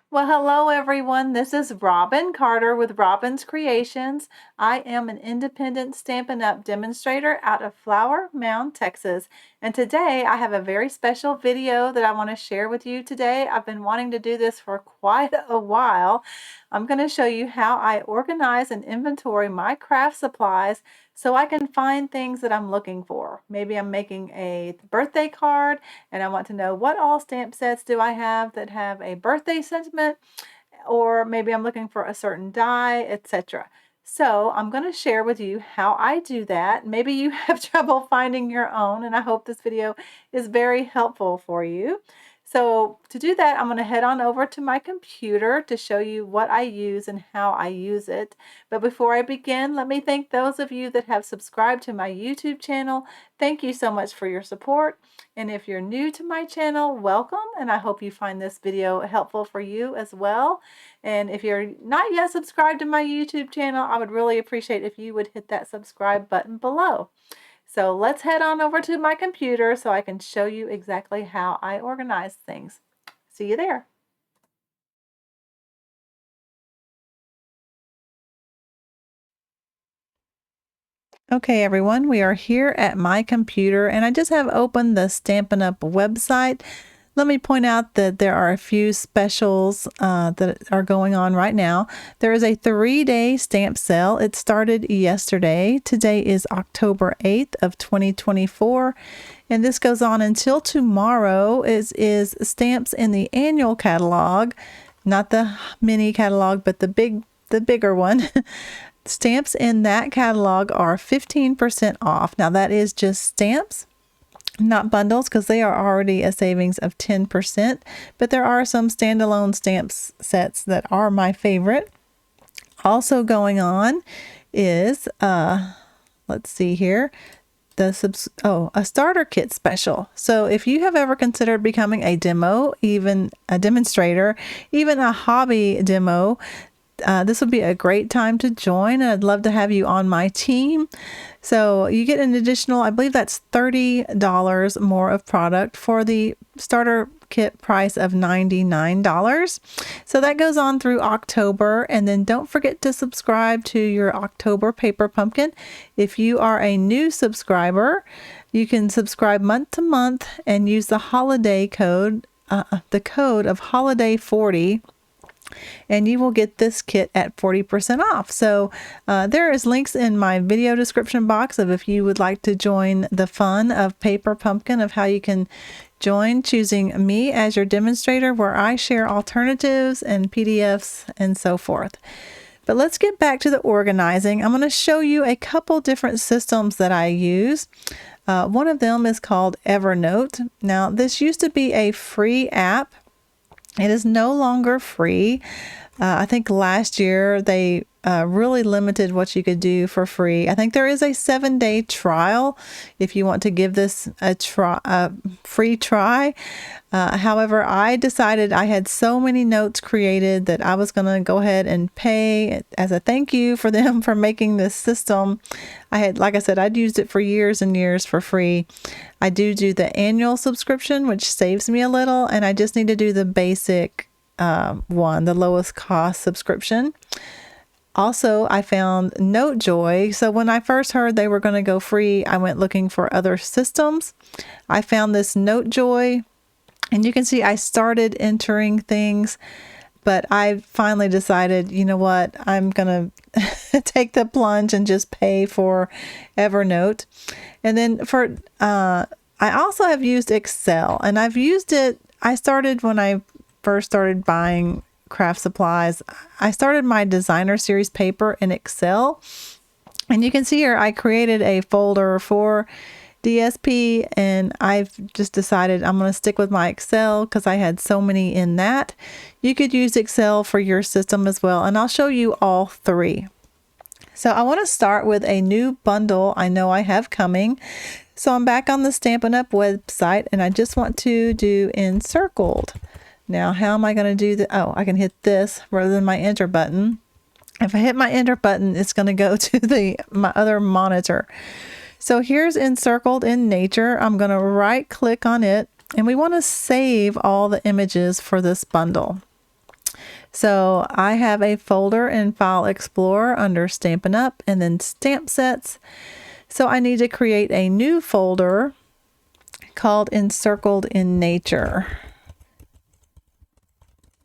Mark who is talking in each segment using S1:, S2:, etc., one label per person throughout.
S1: Well, hello everyone. This is Robin Carter with Robin's Creations. I am an independent Stampin' Up! Demonstrator out of Flower Mound, Texas. And today I have a very special video that I want to share with you today. I've been wanting to do this for quite a while. I'm going to show you how I organize and inventory my craft supplies so I can find things that I'm looking for. Maybe I'm making a birthday card and I want to know what all stamp sets do I have that have a birthday sentiment, or maybe I'm looking for a certain die, etc. So I'm going to share with you how I do that. Maybe you have trouble finding your own, and I hope this video is very helpful for you. So to do that, I'm going to head on over to my computer to show you what I use and how I use it. But before I begin, let me thank those of you that have subscribed to my YouTube channel. Thank you so much for your support. And if you're new to my channel, welcome, and I hope you find this video helpful for you as well. And if you're not yet subscribed to my YouTube channel, I would really appreciate if you would hit that subscribe button below. So let's head on over to my computer so I can show you exactly how I organize things. See you there. Okay, everyone, we are here at my computer and I just have opened the Stampin' Up! Website. Let me point out that there are a few specials that are going on right now. There is a 3-day stamp sale. It started yesterday. Today is October 8th of 2024. And this goes on until tomorrow. It is stamps in the annual catalog, not the mini catalog, but the bigger one. Stamps in that catalog are 15% off. Now that is just stamps, not bundles, because they are already a savings of 10%, but there are some standalone stamps sets that are my favorite. Also going on is, let's see here, a starter kit special. So if you have ever considered becoming a demo, even a demonstrator, even a hobby demo, this would be a great time to join, and I'd love to have you on my team. So you get an additional, I believe that's $30 more of product for the starter kit price of $99. So that goes on through October, and then don't forget to subscribe to your October paper pumpkin. If you are a new subscriber, you can subscribe month to month and use the holiday code, the code of holiday 40. And you will get this kit at 40% off. So there is links in my video description box of if you would like to join the fun of Paper Pumpkin, of how you can join, choosing me as your demonstrator, where I share alternatives and PDFs and so forth. But let's get back to the organizing. I'm going to show you a couple different systems that I use. One of them is called Evernote. Now, this used to be a free app. It is no longer free. I think last year they really limited what you could do for free. I think there is a 7-day trial if you want to give this a free try. However, I decided I had so many notes created that I was going to go ahead and pay as a thank you for them for making this system. Like I said, I'd used it for years and years for free. I do the annual subscription, which saves me a little, and I just need to do the basic one, the lowest cost subscription. Also, I found NoteJoy. So when I first heard they were going to go free, I went looking for other systems. I found this NoteJoy, and you can see I started entering things, but I finally decided, you know what, I'm going to take the plunge and just pay for Evernote. And then I also have used Excel, and I've used it. I started when I first started buying craft supplies. I started my designer series paper in Excel, and you can see here I created a folder for DSP, and I've just decided I'm going to stick with my Excel because I had so many in that. You could use Excel for your system as well, and I'll show you all three. So I want to start with a new bundle I know I have coming. So I'm back on the Stampin' Up! Website, and I just want to do encircled. Now, how am I going to do that? Oh, I can hit this rather than my enter button. If I hit my enter button, it's going to go to my other monitor. So here's encircled in nature. I'm going to right click on it, and we want to save all the images for this bundle. So I have a folder in File Explorer under Stampin' Up! And then Stamp Sets. So I need to create a new folder called Encircled in Nature.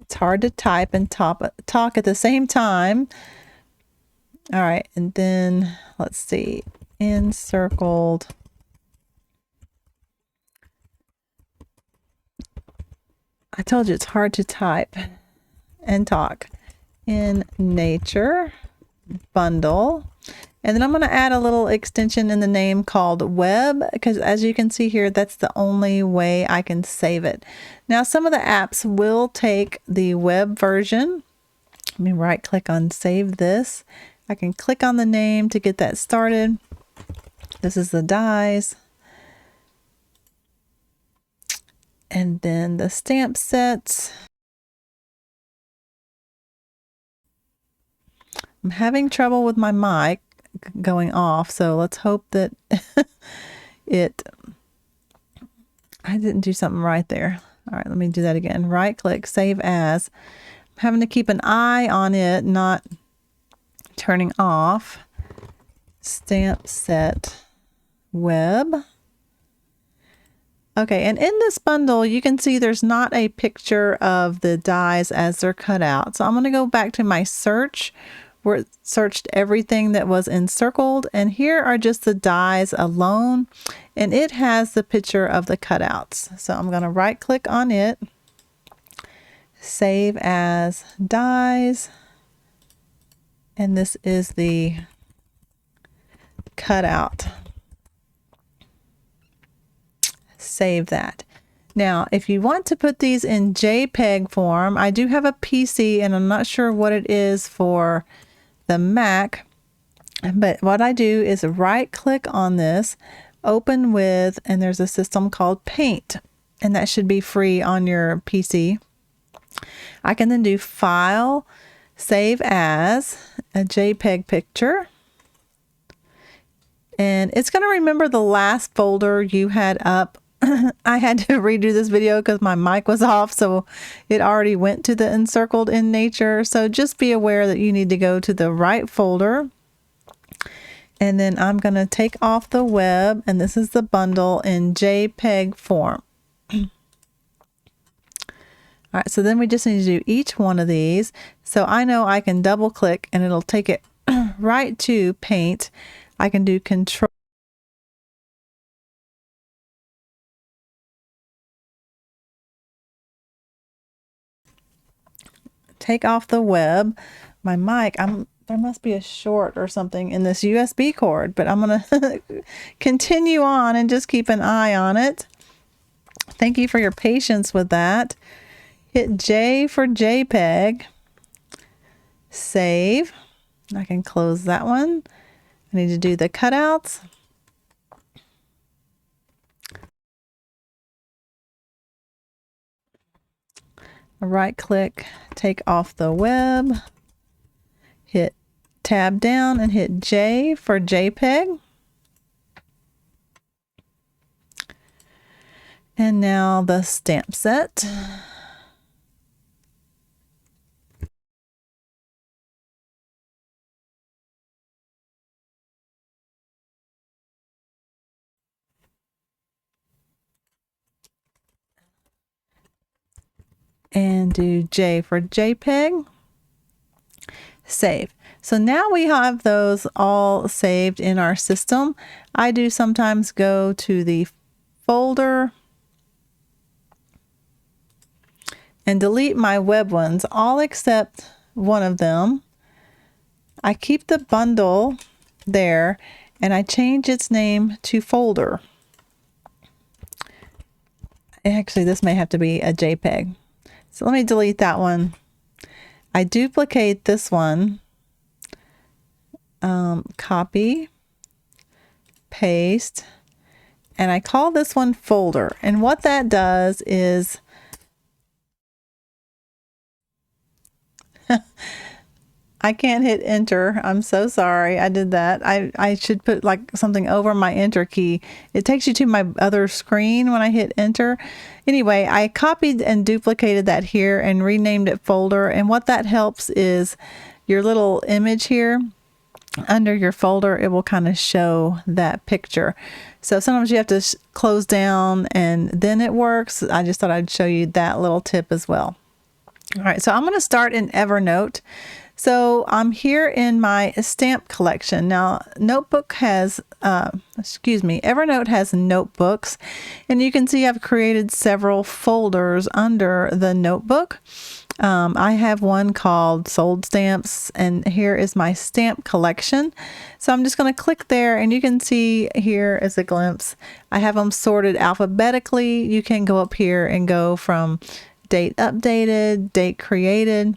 S1: It's hard to type and talk at the same time. All right, and then let's see, Encircled. I told you it's hard to type and talk. In Nature bundle. And then I'm going to add a little extension in the name called Web, because as you can see here, that's the only way I can save it. Now, some of the apps will take the web version. Let me right click on Save This. I can click on the name to get that started. This is the dies. And then the stamp sets. I'm having trouble with my mic going off, so let's hope that I didn't do something right there. All right, let me do that again. Right click, Save As. I'm having to keep an eye on it, not turning off. Stamp set web. Okay, and in this bundle, you can see there's not a picture of the dies as they're cut out. So I'm going to go back to my search where it searched everything that was encircled. And here are just the dies alone. And it has the picture of the cutouts. So I'm going to right click on it. Save as dies. And this is the cutout. Save that. Now, if you want to put these in JPEG form, I do have a PC and I'm not sure what it is for the Mac, but what I do is right click on this, open with, and there's a system called Paint, and that should be free on your PC. I can then do File, Save As, a JPEG picture. And it's going to remember the last folder you had up. I had to redo this video because my mic was off, so it already went to the Encircled in Nature. So just be aware that you need to go to the right folder. And then I'm going to take off the web, and this is the bundle in JPEG form. All right, so then we just need to do each one of these. So I know I can double click and it'll take it right to Paint. I can do Control. Take off the web. My mic, there must be a short or something in this USB cord, but I'm going to continue on and just keep an eye on it. Thank you for your patience with that. Hit J for JPEG. Save. I can close that one. I need to do the cutouts. Right click, take off the web, hit tab down and hit J for JPEG. And now the stamp set. And do J for JPEG. Save. So now we have those all saved in our system. I do sometimes go to the folder and delete my web ones, all except one of them. I keep the bundle there and I change its name to folder. Actually, this may have to be a JPEG. So let me delete that one. I duplicate this one, copy, paste, and I call this one folder. And what that does is I can't hit enter. I'm so sorry. I did that. I should put like something over my enter key. It takes you to my other screen when I hit enter. Anyway, I copied and duplicated that here and renamed it folder. And what that helps is your little image here under your folder, it will kind of show that picture. So sometimes you have to close down and then it works. I just thought I'd show you that little tip as well. All right, so I'm going to start in Evernote. So I'm here in my stamp collection. Now, Evernote has notebooks, and you can see I've created several folders under the notebook. I have one called Sold Stamps, and here is my stamp collection. So I'm just going to click there, and you can see here as a glimpse, I have them sorted alphabetically. You can go up here and go from date updated, date created.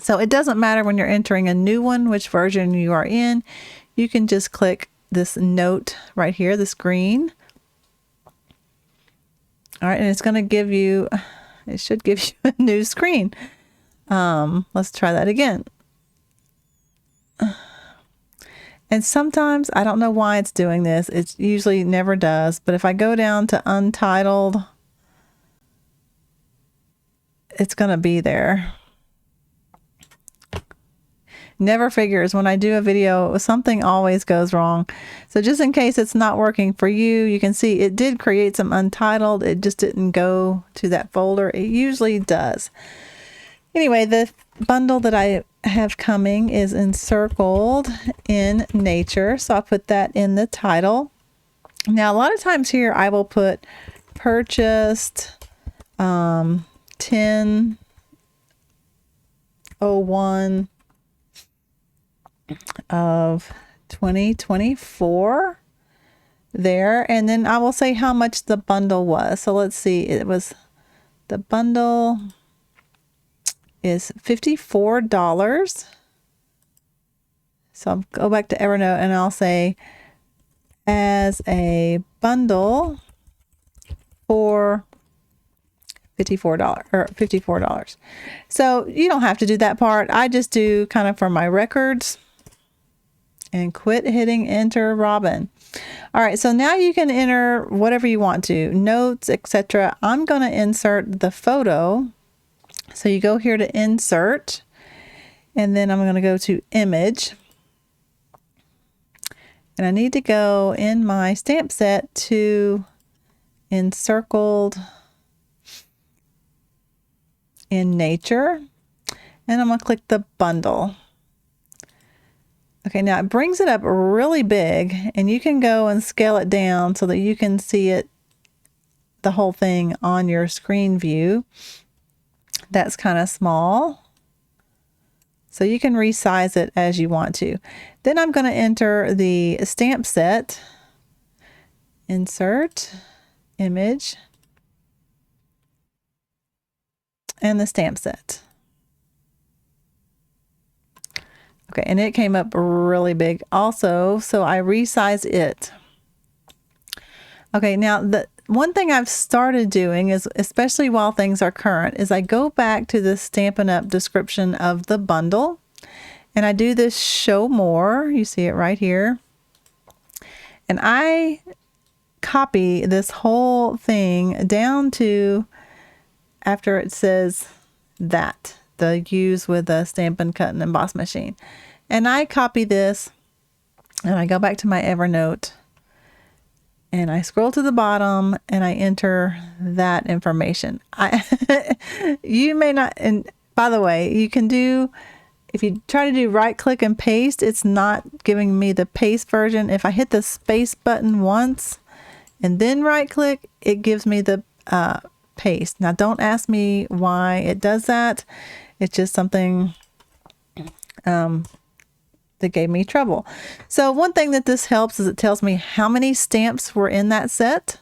S1: So it doesn't matter when you're entering a new one, which version you are in. You can just click this note right here, this green. All right, and it's going to give you, it should give you a new screen. Let's try that again. And sometimes, I don't know why it's doing this. It usually never does. But if I go down to Untitled, it's going to be there. Never figures when I do a video, something always goes wrong. So just in case it's not working for you, you can see it did create some Untitled. It just didn't go to that folder. It usually does. Anyway, the bundle that I have coming is encircled in nature. So I'll put that in the title. Now, a lot of times here I will put purchased 10/01 of 2024 there, and then I will say how much the bundle was. So let's see, the bundle is $54. So I'll go back to Evernote and I'll say as a bundle for $54. So you don't have to do that part. I just do kind of for my records. And quit hitting enter, Robin. All right, so now you can enter whatever you want to, notes, etc. I'm going to insert the photo. So you go here to insert, and then I'm going to go to image. And I need to go in my stamp set to encircled in nature. And I'm going to click the bundle. Okay, now it brings it up really big, and you can go and scale it down so that you can see it, the whole thing on your screen view. That's kind of small. So you can resize it as you want to. Then I'm going to enter the stamp set, insert, image, and the stamp set. Okay, and it came up really big also, so I resized it. Okay, now the one thing I've started doing is, especially while things are current, is I go back to the Stampin' Up! Description of the bundle, and I do this show more. You see it right here. And I copy this whole thing down to after it says that. The use with a Stampin' Cut and Emboss machine. And I copy this and I go back to my Evernote and I scroll to the bottom and I enter that information. You may not, and by the way, you can do, if you try to do right click and paste, it's not giving me the paste version. If I hit the space button once and then right click, it gives me the paste. Now don't ask me why it does that. It's just something that gave me trouble. So one thing that this helps is it tells me how many stamps were in that set.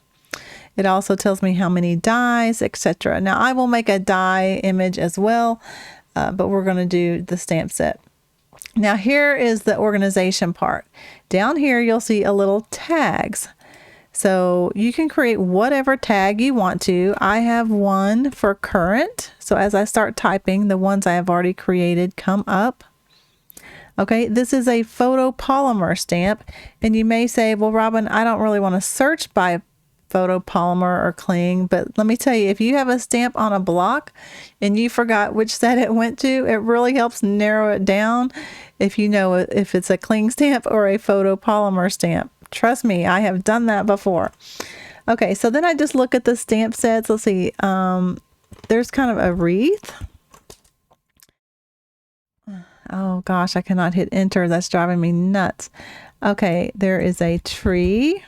S1: It also tells me how many dies, etc. Now I will make a die image as well, but we're going to do the stamp set. Now here is the organization part. Down here you'll see a little tags. So you can create whatever tag you want to. I have one for current. So as I start typing, the ones I have already created come up. Okay, this is a photopolymer stamp, and you may say, well, Robin, I don't really want to search by photopolymer or cling, but let me tell you, if you have a stamp on a block and you forgot which set it went to, it really helps narrow it down if you know if it's a cling stamp or a photopolymer stamp. Trust me, I have done that before. Okay, so then I just look at the stamp sets. Let's see, there's kind of a wreath. Oh gosh, I cannot hit enter. That's driving me nuts. Okay, there is a tree.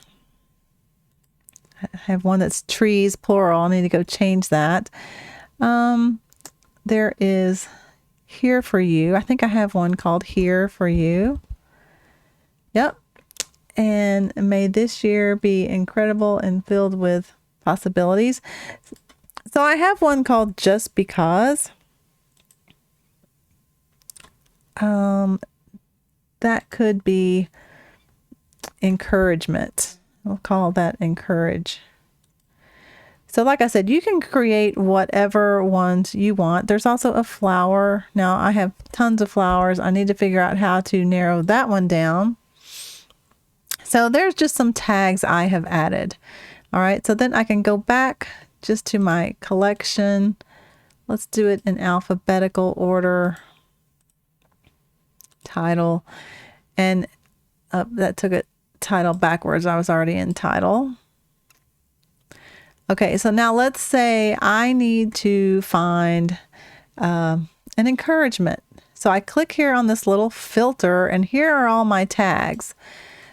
S1: I have one that's trees, plural. I need to go change that. There is here for you. I think I have one called here for you. Yep. And may this year be incredible and filled with possibilities. So I have one called just because. That could be encouragement. We'll call that encourage. So like I said, you can create whatever ones you want. There's also a flower. Now I have tons of flowers. I need to figure out how to narrow that one down. So there's just some tags I have added. All right, so then I can go back just to my collection. Let's do it in alphabetical order. Title, and that took it title backwards. I was already in title. Okay, so now let's say I need to find an encouragement. So I click here on this little filter, and here are all my tags.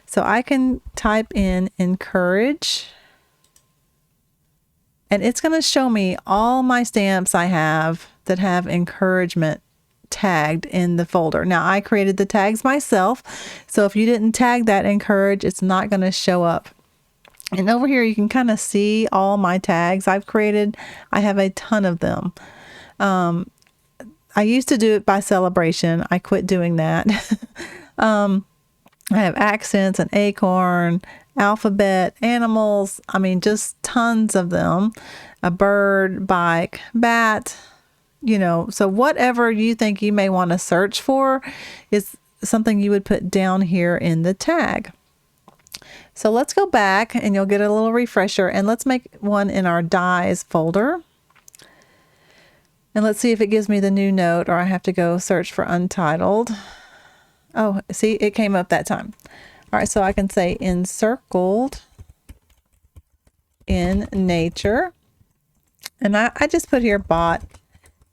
S1: So I can type in encourage, and it's going to show me all my stamps I have that have encouragement tagged in the folder. Now I created the tags myself, so if you didn't tag that encourage, it's not going to show up. And over here you can kind of see all my tags I've created. I have a ton of them. I used to do it by celebration. I quit doing that. I have accents, an acorn, alphabet, animals. I mean, just tons of them. A bird, bike, bat. You know, so whatever you think you may want to search for is something you would put down here in the tag. So let's go back and you'll get a little refresher, and let's make one in our dies folder. And let's see if it gives me the new note, or I have to go search for untitled. Oh, see, it came up that time. All right, so I can say encircled in nature. And I just put here bought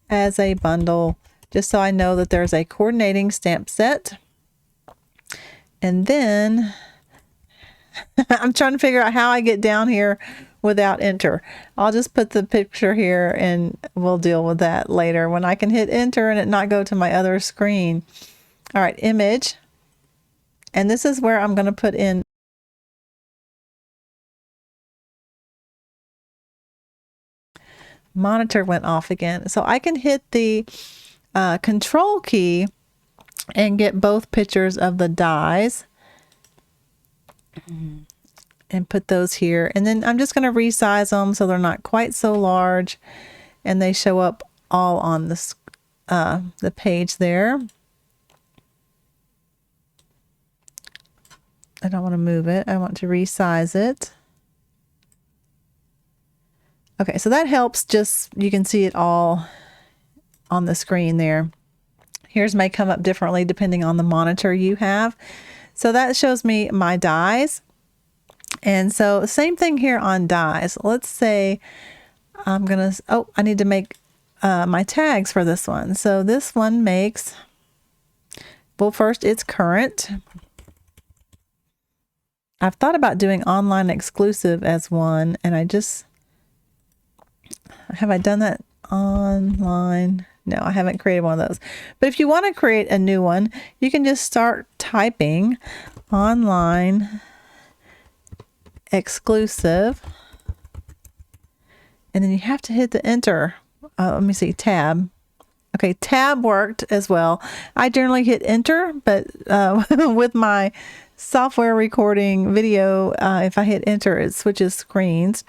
S1: as a bundle, just so I know that there's a coordinating stamp set. And then I'm trying to figure out how I get down here without enter. I'll just put the picture here and we'll deal with that later when I can hit enter and it not go to my other screen. All right, image. And this is where I'm going to put in monitor went off again. So I can hit the control key and get both pictures of the dies and put those here. And then I'm just going to resize them so they're not quite so large and they show up all on the page there. I don't want to move it. I want to resize it. Okay, so that helps. Just, you can see it all on the screen there. Yours may come up differently depending on the monitor you have. So that shows me my dies. And so same thing here on dies. Let's say I'm gonna, oh, I need to make my tags for this one. So this one makes, well, first it's current. I've thought about doing online exclusive as one, and have I done that online? No, I haven't created one of those. But if you want to create a new one, you can just start typing online exclusive, and then you have to hit the enter. Let me see, tab. Okay, tab worked as well. I generally hit enter, but with my software recording video, if I hit enter, it switches screens.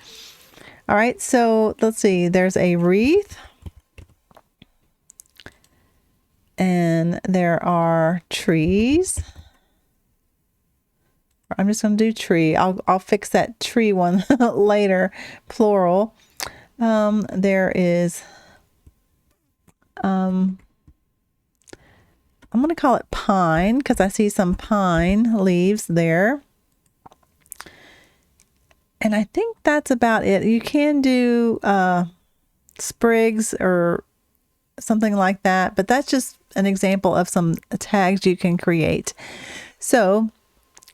S1: All right, so let's see, there's a wreath. And there are trees. I'm just going to do tree. I'll fix that tree one later, plural. There is, I'm going to call it pine because I see some pine leaves there. And I think that's about it. You can do sprigs or something like that, but that's just an example of some tags you can create. So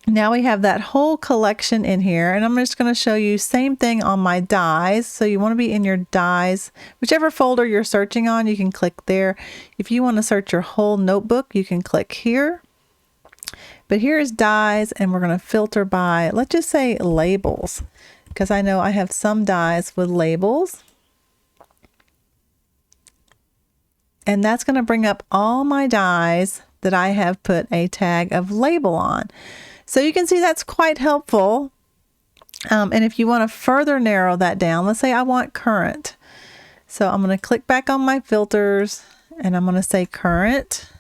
S1: now we have that whole collection in here, and I'm just going to show you same thing on my dies. So you want to be in your dies, whichever folder you're searching on, you can click there. If you want to search your whole notebook, you can click here. But here is dies, and we're going to filter by, let's just say labels, because I know I have some dies with labels. And that's going to bring up all my dies that I have put a tag of label on. So you can see that's quite helpful. And if you want to further narrow that down, let's say I want current. So I'm going to click back on my filters and I'm going to say current.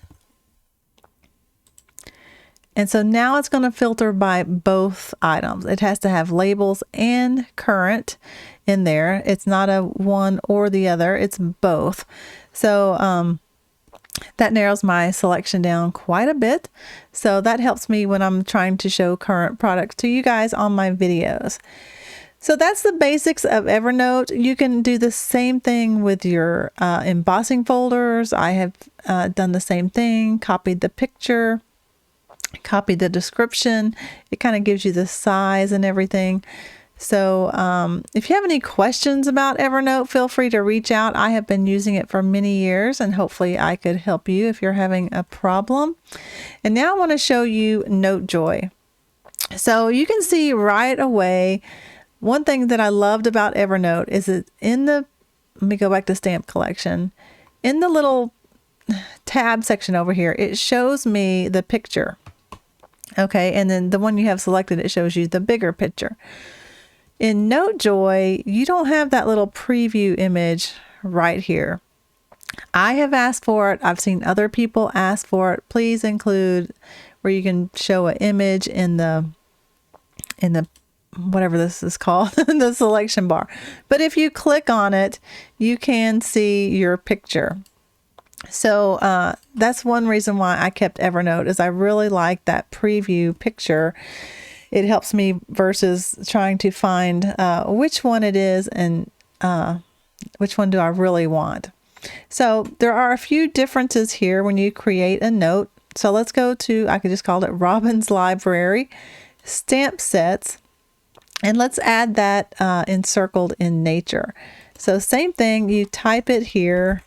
S1: And so now it's going to filter by both items. It has to have labels and current in there. It's not a one or the other, it's both. So that narrows my selection down quite a bit. So that helps me when I'm trying to show current products to you guys on my videos. So that's the basics of Evernote. You can do the same thing with your embossing folders. I have done the same thing, copied the picture, copy the description. It kind of gives you the size and everything. So if you have any questions about Evernote, feel free to reach out. I have been using it for many years and hopefully I could help you if you're having a problem. And now I want to show you NoteJoy. So you can see right away, one thing that I loved about Evernote is that let me go back to stamp collection. In the little tab section over here, it shows me the picture. Okay, and then the one you have selected, it shows you the bigger picture. In NoteJoy, you don't have that little preview image right here. I have asked for it. I've seen other people ask for it. Please include where you can show an image in the whatever this is called, the selection bar. But if you click on it, you can see your picture. So that's one reason why I kept Evernote, is I really like that preview picture. It helps me versus trying to find which one it is and which one do I really want. So there are a few differences here when you create a note. So let's go to, I could just call it Robin's Library, stamp sets, and let's add that encircled in nature. So same thing, you type it here,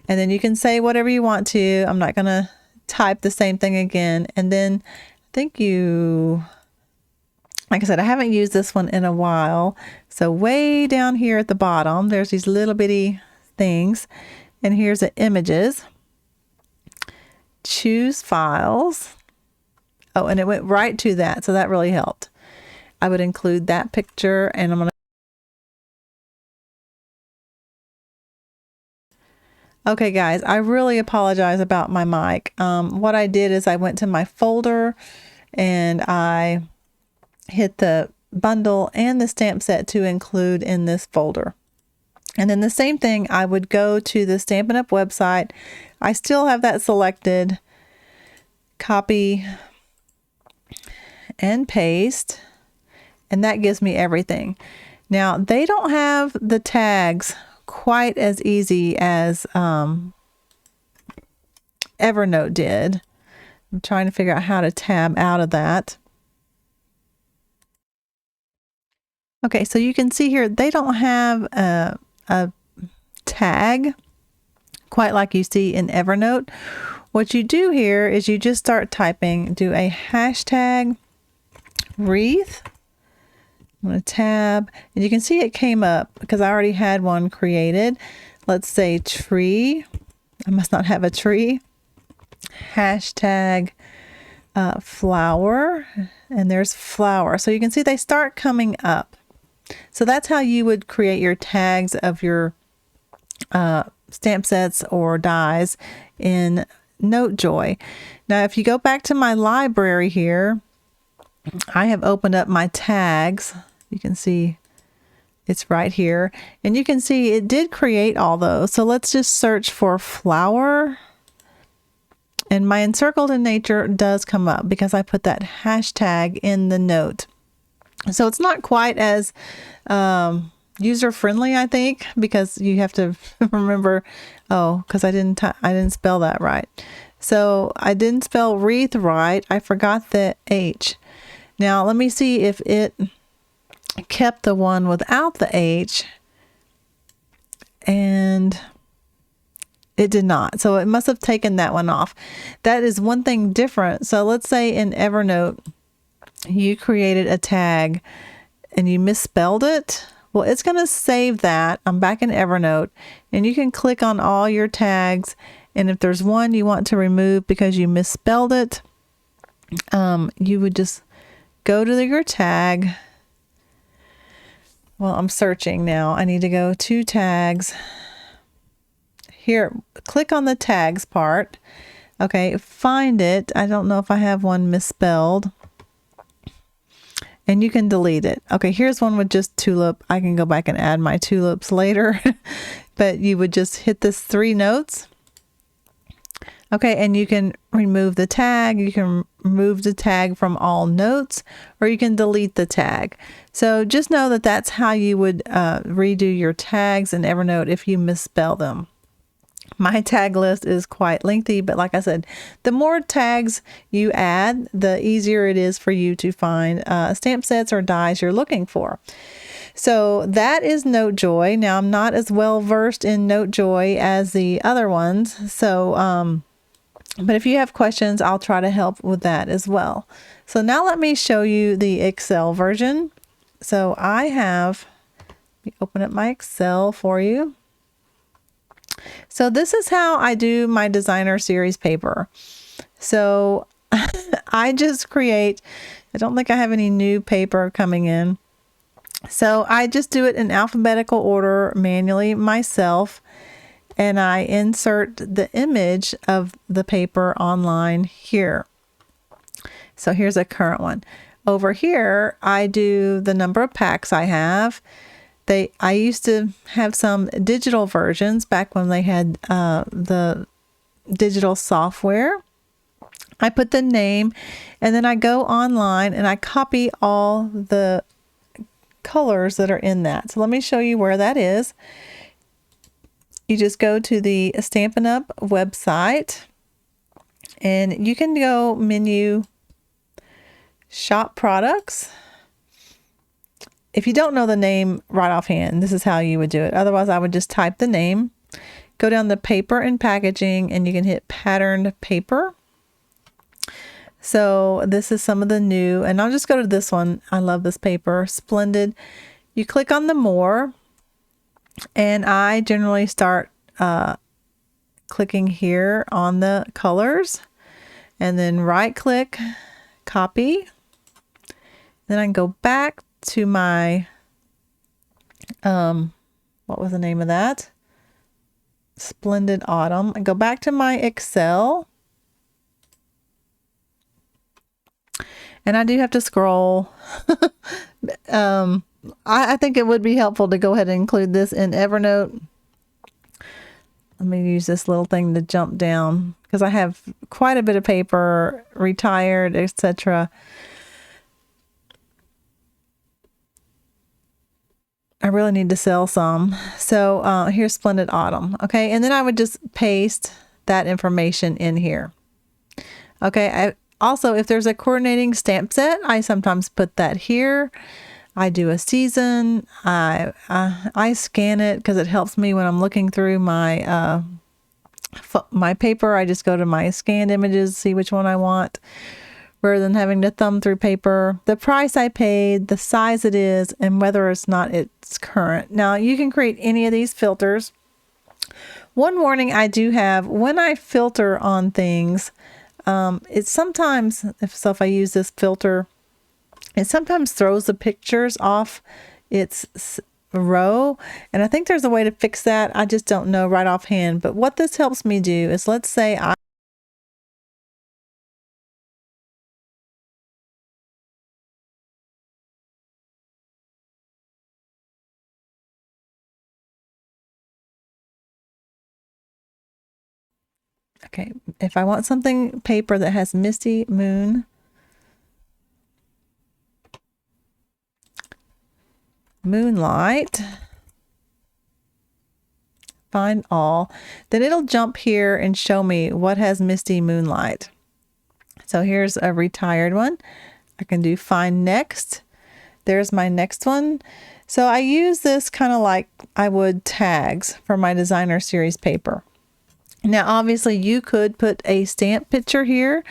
S1: and then you can say whatever you want to. I'm not going to type the same thing again. And then I think like I said, I haven't used this one in a while. So way down here at the bottom, there's these little bitty things. And here's the images. Choose files. Oh, and it went right to that. So that really helped. I would include that picture, and I'm going to. Okay guys, I really apologize about my mic. What I did is I went to my folder and I hit the bundle and the stamp set to include in this folder. And then the same thing, I would go to the Stampin' Up! Website. I still have that selected. Copy and paste. And that gives me everything. Now, they don't have the tags quite as easy as Evernote did. I'm trying to figure out how to tab out of that. Okay, so you can see here, they don't have a tag quite like you see in Evernote. What you do here is you just start typing, do a hashtag wreath. I'm going to tab, and you can see it came up because I already had one created. Let's say tree. I must not have a tree. Hashtag flower, and there's flower. So you can see they start coming up. So that's how you would create your tags of your stamp sets or dies in NoteJoy. Now, if you go back to my library here, I have opened up my tags. You can see it's right here. And you can see it did create all those. So let's just search for flower. And my encircled in nature does come up because I put that hashtag in the note. So it's not quite as user friendly, I think, because you have to remember, because I didn't spell that right. So I didn't spell wreath right. I forgot the H. Now let me see if it kept the one without the H, and it did not. So it must have taken that one off. That is one thing different. So let's say in Evernote, you created a tag and you misspelled it. Well, it's going to save that. I'm back in Evernote, and you can click on all your tags. And if there's one you want to remove because you misspelled it, you would just go to your tag. Well, I'm searching now. I need to go to tags. Here, click on the tags part. Okay, find it. I don't know if I have one misspelled. And you can delete it. Okay, here's one with just tulip. I can go back and add my tulips later. But you would just hit this 3 notes. Okay, and you can remove the tag. You can remove the tag from all notes, or you can delete the tag. So just know that that's how you would redo your tags in Evernote if you misspell them. My tag list is quite lengthy, but like I said, the more tags you add, the easier it is for you to find stamp sets or dies you're looking for. So that is NoteJoy. Now, I'm not as well versed in NoteJoy as the other ones. So, but if you have questions, I'll try to help with that as well. So now let me show you the Excel version. So let me open up my Excel for you. So this is how I do my designer series paper. So I just I don't think I have any new paper coming in. So I just do it in alphabetical order manually myself, and I insert the image of the paper online here. So here's a current one. Over here, I do the number of packs I have. I used to have some digital versions back when they had the digital software. I put the name, and then I go online and I copy all the colors that are in that. So let me show you where that is. You just go to the Stampin' Up! Website, and you can go menu, shop products. If you don't know the name right offhand, this is how you would do it. Otherwise, I would just type the name, go down to paper and packaging, and you can hit patterned paper. So this is some of the new, and I'll just go to this one. I love this paper, Splendid. You click on the more, and I generally start clicking here on the colors, and then right click, copy. Then I can go back to my, what was the name of that? Splendid Autumn. I go back to my Excel. And I do have to scroll. I think it would be helpful to go ahead and include this in Evernote. Let me use this little thing to jump down because I have quite a bit of paper, retired, etc. I really need to sell some. So here's Splendid Autumn. Okay, and then I would just paste that information in here. Okay, also, if there's a coordinating stamp set, I sometimes put that here. I do a season. I scan it because it helps me when I'm looking through my my paper. I just go to my scanned images, see which one I want, rather than having to thumb through paper. The price I paid, the size it is, and whether it's not it's current. Now, you can create any of these filters. One warning I do have, when I filter on things, it sometimes, if I use this filter, it sometimes throws the pictures off its row, and I think there's a way to fix that. I just don't know right offhand. But what this helps me do is, let's say okay, if I want something paper that has Misty Moonlight, find all, then it'll jump here and show me what has Misty Moonlight. So here's a retired one. I can do find next. There's my next one. So I use this kind of like I would tags for my designer series paper. Now, obviously you could put a stamp picture here,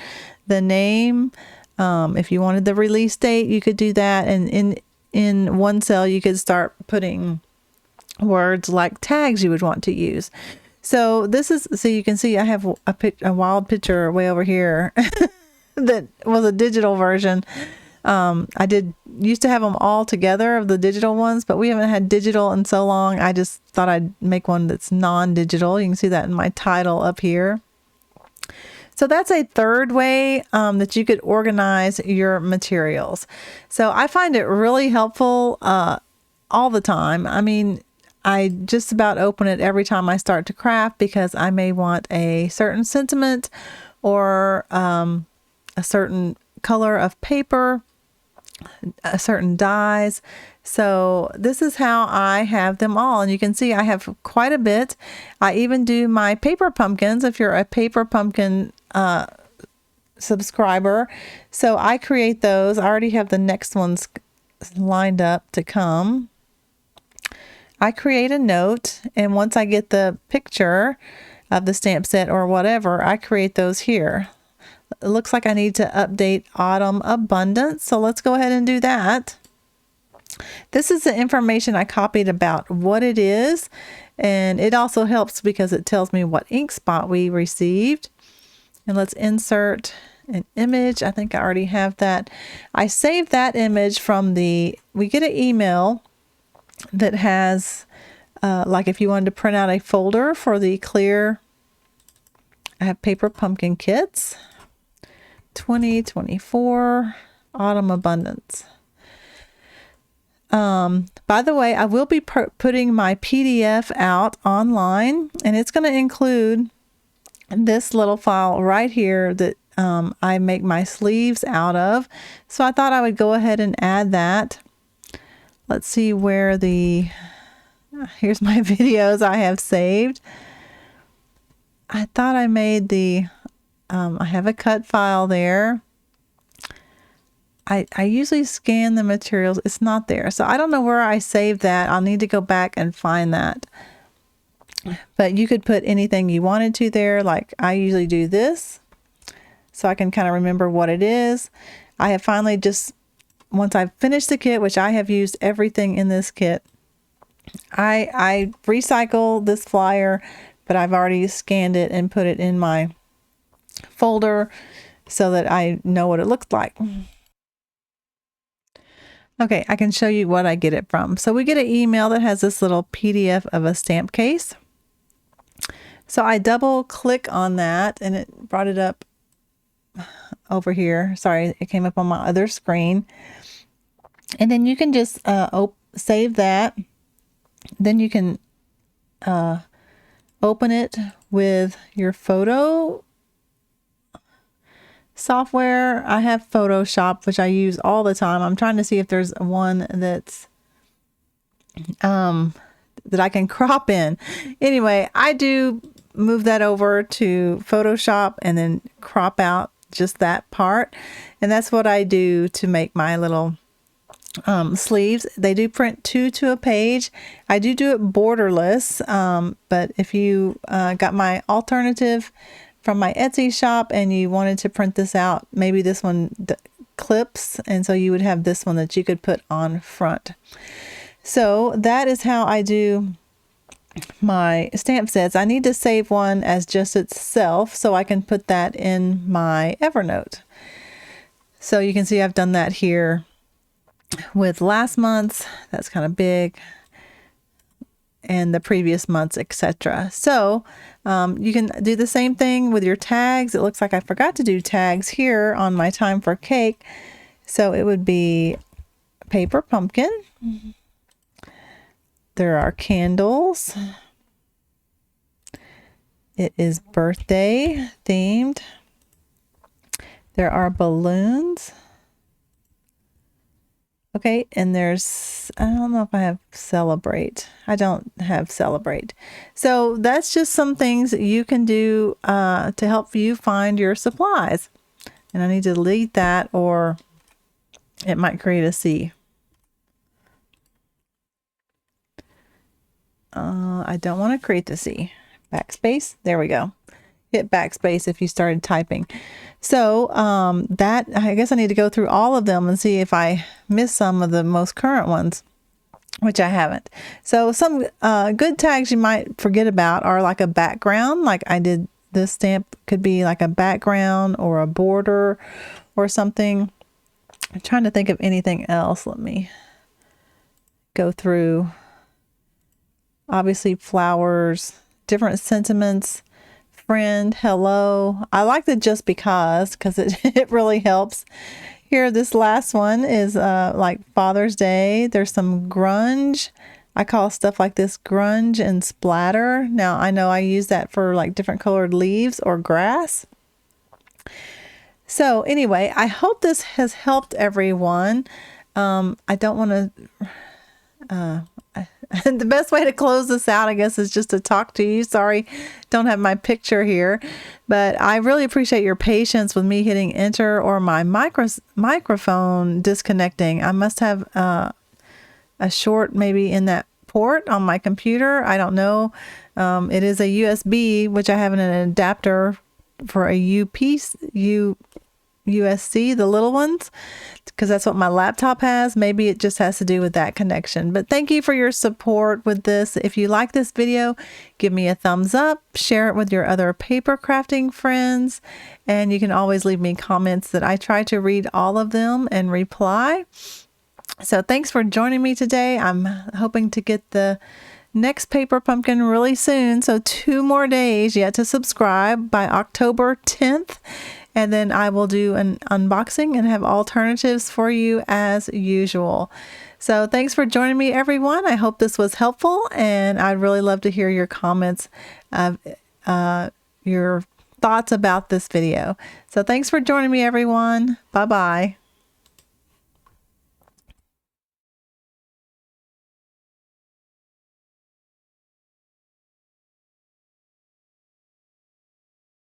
S1: the name. If you wanted the release date, you could do that. And in one cell, you could start putting words like tags you would want to use. So this is, so you can see I have a wild picture way over here that was a digital version. I used to have them all together of the digital ones, but we haven't had digital in so long. I just thought I'd make one that's non-digital. You can see that in my title up here. So that's a third way that you could organize your materials. So I find it really helpful all the time. I mean, I just about open it every time I start to craft, because I may want a certain sentiment or a certain color of paper, a certain dyes. So this is how I have them all, and you can see I have quite a bit. I even do my paper pumpkins if you're a paper pumpkin subscriber. So I create those. I already have the next ones lined up to come. I create a note, and once I get the picture of the stamp set or whatever, I create those here. It looks like I need to update Autumn Abundance, so let's go ahead and do that. This is the information I copied about what it is, and it also helps because it tells me what ink spot we received. And let's insert an image. I think I already have that. I saved that image from we get an email that has, like if you wanted to print out a folder for the clear, I have paper pumpkin kits, 2024 Autumn Abundance. By the way, I will be putting my PDF out online, and it's going to include this little file right here that I make my sleeves out of. So I thought I would go ahead and add that. Let's see where here's my videos I have saved. I thought I made I have a cut file there. I usually scan the materials. It's not there. So I don't know where I saved that. I'll need to go back and find that. But you could put anything you wanted to there. Like I usually do this, so I can kind of remember what it is. I have finally once I've finished the kit, which I have used everything in this kit, I recycle this flyer, but I've already scanned it and put it in my folder so that I know what it looks like. Okay, I can show you what I get it from. So we get an email that has this little PDF of a stamp case. So I double click on that, and it brought it up over here. Sorry, it came up on my other screen. And then you can just save that. Then you can open it with your photo software. I have Photoshop, which I use all the time. I'm trying to see if there's one that's that I can crop in. Anyway, I do move that over to Photoshop and then crop out just that part. And that's what I do to make my little sleeves. They do print 2 to a page. I do it borderless, but if you got my alternative from my Etsy shop and you wanted to print this out, maybe this one clips, and so you would have this one that you could put on front. So that is how I do my stamp sets. I need to save one as just itself so I can put that in my Evernote. So you can see I've done that here with last month's. That's kind of big. and the previous months, etc. So you can do the same thing with your tags. It looks like I forgot to do tags here on my time for cake. So it would be paper pumpkin. There are candles. It is birthday themed. There are balloons. Okay, and there's, I don't know if I have celebrate. I don't have celebrate. So that's just some things that you can do to help you find your supplies. And I need to delete that or it might create a C. I don't want to create the C. Backspace. There we go. Hit backspace if you started typing. So that, I guess I need to go through all of them and see if I missed some of the most current ones, which I haven't. So some good tags you might forget about are like a background, like I did this stamp could be like a background or a border or something. I'm trying to think of anything else. Let me go through. Obviously flowers, different sentiments, friend, hello. I like the just because it really helps. Here, this last one is like Father's Day. There's some grunge. I call stuff like this grunge and splatter. Now, I know I use that for like different colored leaves or grass. So anyway, I hope this has helped everyone. I don't want to... the best way to close this out, I guess, is just to talk to you. Sorry, don't have my picture here, but I really appreciate your patience with me hitting enter or my microphone disconnecting. I must have a short maybe in that port on my computer. I don't know. It is a USB, which I have an adapter for a USC, the little ones, because that's what my laptop has. Maybe it just has to do with that connection. But thank you for your support with this. If you like this video, give me a thumbs up, share it with your other paper crafting friends, and you can always leave me comments that I try to read all of them and reply. So thanks for joining me today. I'm hoping to get the next paper pumpkin really soon. So 2 more days yet to subscribe by October 10th. And then I will do an unboxing and have alternatives for you as usual. So thanks for joining me, everyone. I hope this was helpful, and I'd really love to hear your comments of your thoughts about this video. So thanks for joining me, everyone. Bye-bye.